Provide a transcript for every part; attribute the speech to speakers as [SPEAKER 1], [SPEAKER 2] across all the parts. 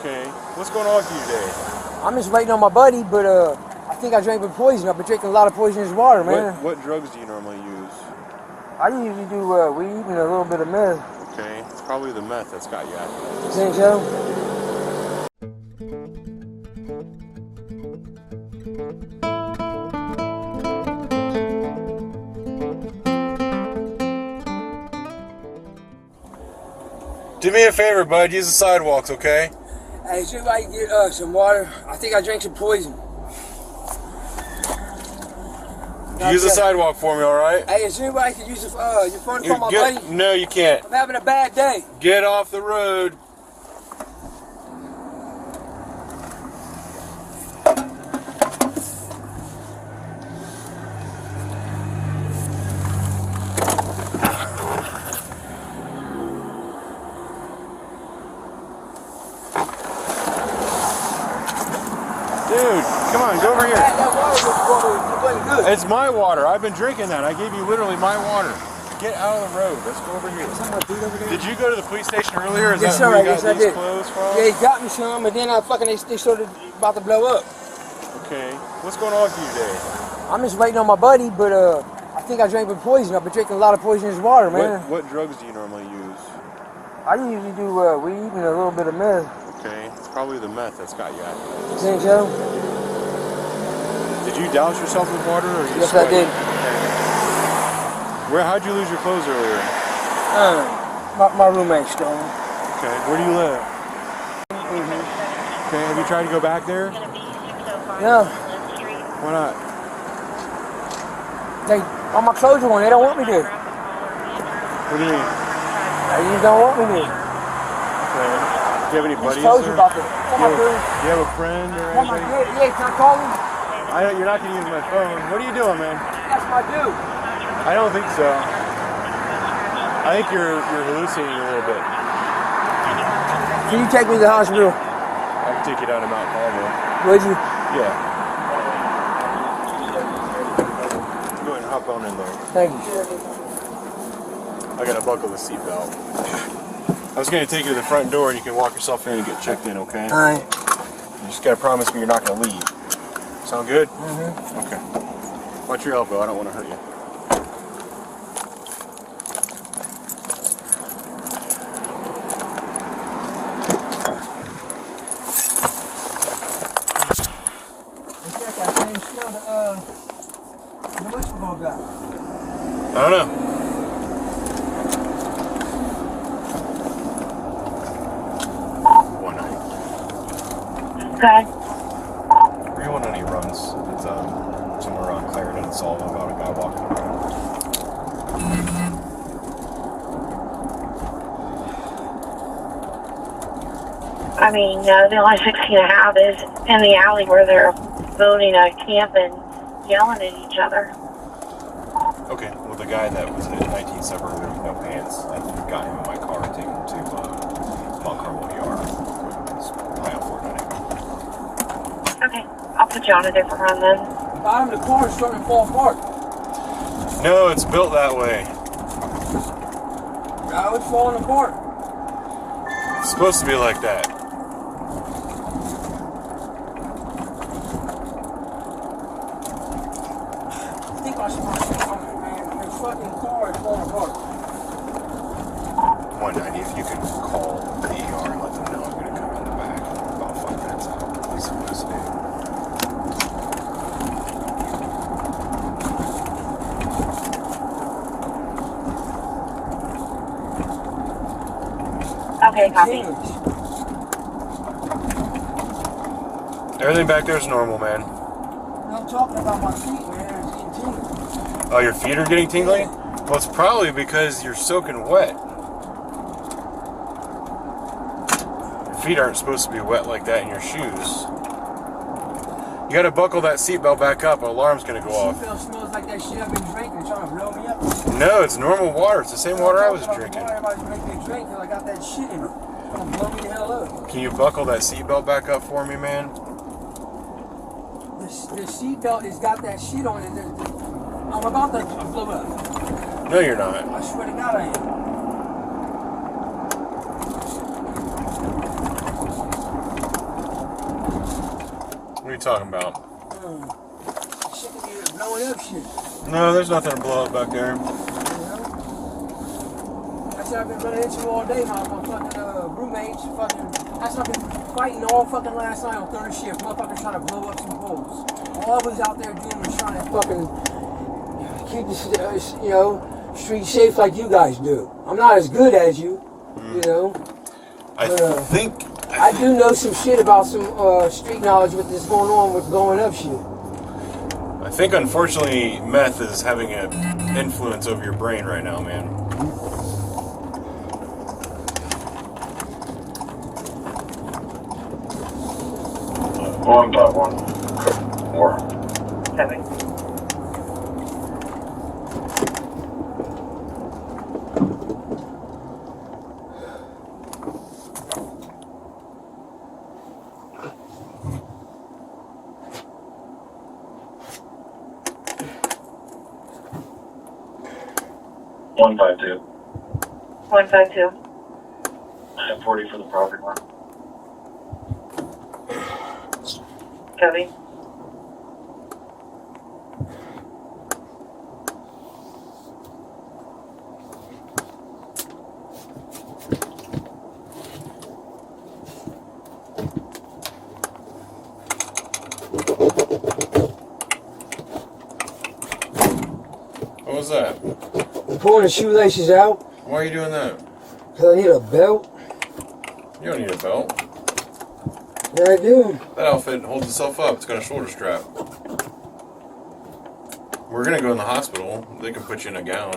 [SPEAKER 1] Okay. What's going on with you today?
[SPEAKER 2] I'm just waiting on my buddy, but I think I drank with poison. I've been drinking a lot of poisonous water, man.
[SPEAKER 1] What drugs do you normally use?
[SPEAKER 2] I usually do weed and a little bit of meth.
[SPEAKER 1] Okay. It's probably the meth that's got you acting.
[SPEAKER 2] You think so?
[SPEAKER 1] Do me a favor, bud. Use the sidewalks, okay?
[SPEAKER 2] Hey, is anybody get some water? I think I drank some poison.
[SPEAKER 1] Use the sidewalk for me, all right?
[SPEAKER 2] Hey, is anybody can use your phone to call my buddy?
[SPEAKER 1] No, you can't.
[SPEAKER 2] I'm having a bad day.
[SPEAKER 1] Get off the road. Dude, come on, go over here.
[SPEAKER 2] That water wasn't good.
[SPEAKER 1] It's my water. I've been drinking that. I gave you literally my water. Get out of the road. Let's go over here. Did you go to the police station earlier?
[SPEAKER 2] Yes, sir. Yes, I did.
[SPEAKER 1] From?
[SPEAKER 2] Yeah, he got me some, and then they started about to blow up.
[SPEAKER 1] Okay. What's going on with you today?
[SPEAKER 2] I'm just waiting on my buddy, but I think I drank with poison. I've been drinking a lot of poisonous water, man.
[SPEAKER 1] What drugs do you normally use?
[SPEAKER 2] I usually do weed and a little bit of meth.
[SPEAKER 1] Okay. It's probably the meth that's got you acting.
[SPEAKER 2] You think so?
[SPEAKER 1] Did you douse yourself with water? Or you
[SPEAKER 2] Yes,
[SPEAKER 1] sweat?
[SPEAKER 2] I did.
[SPEAKER 1] How'd you lose your clothes earlier?
[SPEAKER 2] My roommate stole them.
[SPEAKER 1] Okay. Where do you live? Okay. Have you tried to go back there?
[SPEAKER 2] No.
[SPEAKER 1] Why not?
[SPEAKER 2] All my clothes are on. They don't want me to.
[SPEAKER 1] What do you mean?
[SPEAKER 2] They don't want me to.
[SPEAKER 1] Okay. Do you have any buddies?
[SPEAKER 2] Clothes are about to.
[SPEAKER 1] Do you have a friend or anybody?
[SPEAKER 2] Yeah, can I call him?
[SPEAKER 1] You're not going to use my phone. What are you doing, man?
[SPEAKER 2] That's my dude.
[SPEAKER 1] I don't think so. I think you're hallucinating a little bit.
[SPEAKER 2] Can you take me to the hospital?
[SPEAKER 1] I can take you down to Mount Carmel.
[SPEAKER 2] Would you?
[SPEAKER 1] Yeah. Go ahead and hop on in there.
[SPEAKER 2] Thank you.
[SPEAKER 1] I gotta buckle the seatbelt. I was gonna take you to the front door and you can walk yourself in and get checked in, okay?
[SPEAKER 2] Alright.
[SPEAKER 1] You just gotta promise me you're not gonna leave. Sound good? Mm-hmm. Okay. Watch your elbow, I don't want to hurt you. I don't know.
[SPEAKER 3] Okay.
[SPEAKER 1] 319 runs. It's somewhere around Clarendon and Sullivan about a guy walking around.
[SPEAKER 3] I mean, the only 16 I have is in the alley where they're building a camp and yelling at each other.
[SPEAKER 1] Okay, well the guy that was at 19 suburb with no pants, I got him in my car and taken him to Mount Carmel ER. It's high on 490.
[SPEAKER 3] Okay, I'll put you on a different run then.
[SPEAKER 2] Bottom of the car is starting to fall apart.
[SPEAKER 1] No, it's built that way.
[SPEAKER 2] No, it's falling apart.
[SPEAKER 1] It's supposed to be like that.
[SPEAKER 2] I think I should man. This fucking car is falling apart.
[SPEAKER 1] 190, if you could call the ER and let them know I'm going to come in the back about 5 minutes out. Please, please do.
[SPEAKER 3] Okay, copy.
[SPEAKER 1] Everything back there is normal, man.
[SPEAKER 2] I'm talking about my feet, man. It's getting tingling.
[SPEAKER 1] Oh, your feet are getting tingly? Well, it's probably because you're soaking wet. Your feet aren't supposed to be wet like that in your shoes. You gotta buckle that seatbelt back up, an alarm's gonna go off.
[SPEAKER 2] Seatbelt smells like that shit I've been drinking, trying to blow me up.
[SPEAKER 1] No, it's normal water. It's the same water I was drinking.
[SPEAKER 2] Everybody's making me drink because I got that shit in it. It's gonna blow me the hell up.
[SPEAKER 1] Can you buckle that seatbelt back up for me, man?
[SPEAKER 2] The seatbelt has got that shit on it. I'm about to blow up.
[SPEAKER 1] No, you're not.
[SPEAKER 2] I swear to God I am.
[SPEAKER 1] talking about?
[SPEAKER 2] Shit could be blowing up shit.
[SPEAKER 1] No, there's nothing to blow up back there.
[SPEAKER 2] You know? That's what I've been running into all day, my fucking roommates. Fucking, that's what I've been fighting all fucking last night on third shift. Motherfuckers trying to blow up some poles. All I was out there doing was trying to fucking keep the street safe like you guys do. I'm not as good as you, you know.
[SPEAKER 1] I
[SPEAKER 2] do know some shit about some street knowledge with this going on with blowing up shit.
[SPEAKER 1] I think unfortunately meth is having an influence over your brain right now, man.
[SPEAKER 4] 1.1. 4.
[SPEAKER 3] Heavy.
[SPEAKER 4] One 5-2.
[SPEAKER 3] 152.
[SPEAKER 4] 40 for the property line.
[SPEAKER 3] Copy.
[SPEAKER 1] What was that?
[SPEAKER 2] I'm pulling the shoelaces out
[SPEAKER 1] Why are you doing that?
[SPEAKER 2] because I need a belt.
[SPEAKER 1] You don't need a belt.
[SPEAKER 2] Yeah, I do.
[SPEAKER 1] That outfit holds itself up. It's got a shoulder strap. We're gonna go in the hospital. They can put you in a gown.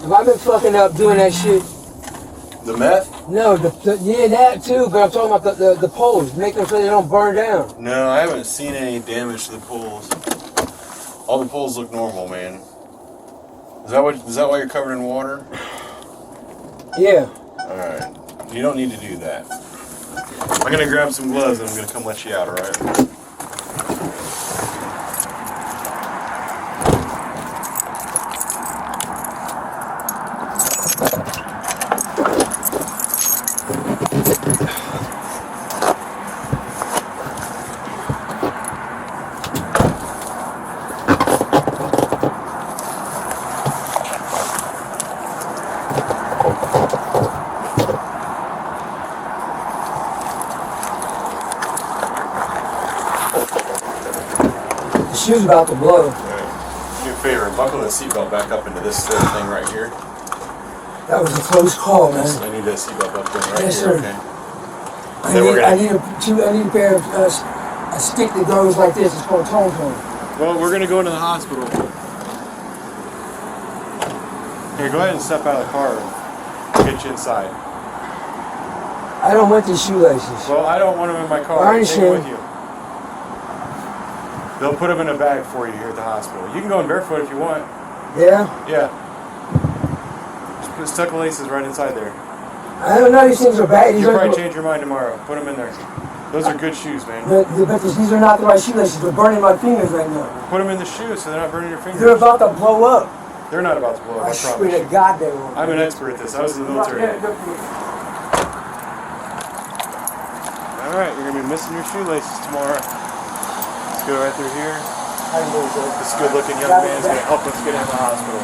[SPEAKER 2] Have I been fucking up doing that shit?
[SPEAKER 1] The meth?
[SPEAKER 2] No, yeah, that too, but I'm talking about the poles, making them so they don't burn down.
[SPEAKER 1] No, I haven't seen any damage to the poles. All the poles look normal, man. Is that why you're covered in water?
[SPEAKER 2] Yeah.
[SPEAKER 1] Alright. You don't need to do that. I'm gonna grab some gloves and I'm gonna come let you out, alright?
[SPEAKER 2] The shoe's about to blow.
[SPEAKER 1] Alright. Do me a favor, buckle the seatbelt back up into this little thing right here.
[SPEAKER 2] That was a close call, man.
[SPEAKER 1] I need that seatbelt up there right
[SPEAKER 2] Yes,
[SPEAKER 1] here,
[SPEAKER 2] sir.
[SPEAKER 1] okay?
[SPEAKER 2] I
[SPEAKER 1] Then we're
[SPEAKER 2] need a pair of a stick that goes like this. It's called tone cone.
[SPEAKER 1] Well, we're gonna go into the hospital. Here, go ahead and step out of the car and get you inside.
[SPEAKER 2] I don't want these shoelaces.
[SPEAKER 1] Well, I don't want them in my car.
[SPEAKER 2] I
[SPEAKER 1] Take them with
[SPEAKER 2] understand.
[SPEAKER 1] you. They'll put them in a bag for you here at the hospital. You can go in barefoot if you want.
[SPEAKER 2] Yeah?
[SPEAKER 1] Yeah. Just tuck the laces right inside there.
[SPEAKER 2] I don't know these things are bad. These
[SPEAKER 1] You'll
[SPEAKER 2] are,
[SPEAKER 1] probably change your mind tomorrow. Put them in there. Those are good shoes, man.
[SPEAKER 2] but these are not the right shoelaces. They're burning my fingers right now.
[SPEAKER 1] Put them in the shoes so they're not burning your fingers.
[SPEAKER 2] They're about to blow up.
[SPEAKER 1] They're not about to blow up, I
[SPEAKER 2] I swear
[SPEAKER 1] promise.
[SPEAKER 2] to God they will.
[SPEAKER 1] I'm an expert at this. I was in the military.
[SPEAKER 2] Yeah,
[SPEAKER 1] Alright, you're going to be missing your shoelaces tomorrow. Let's go right through here. This good looking young man's going to help us get into the hospital.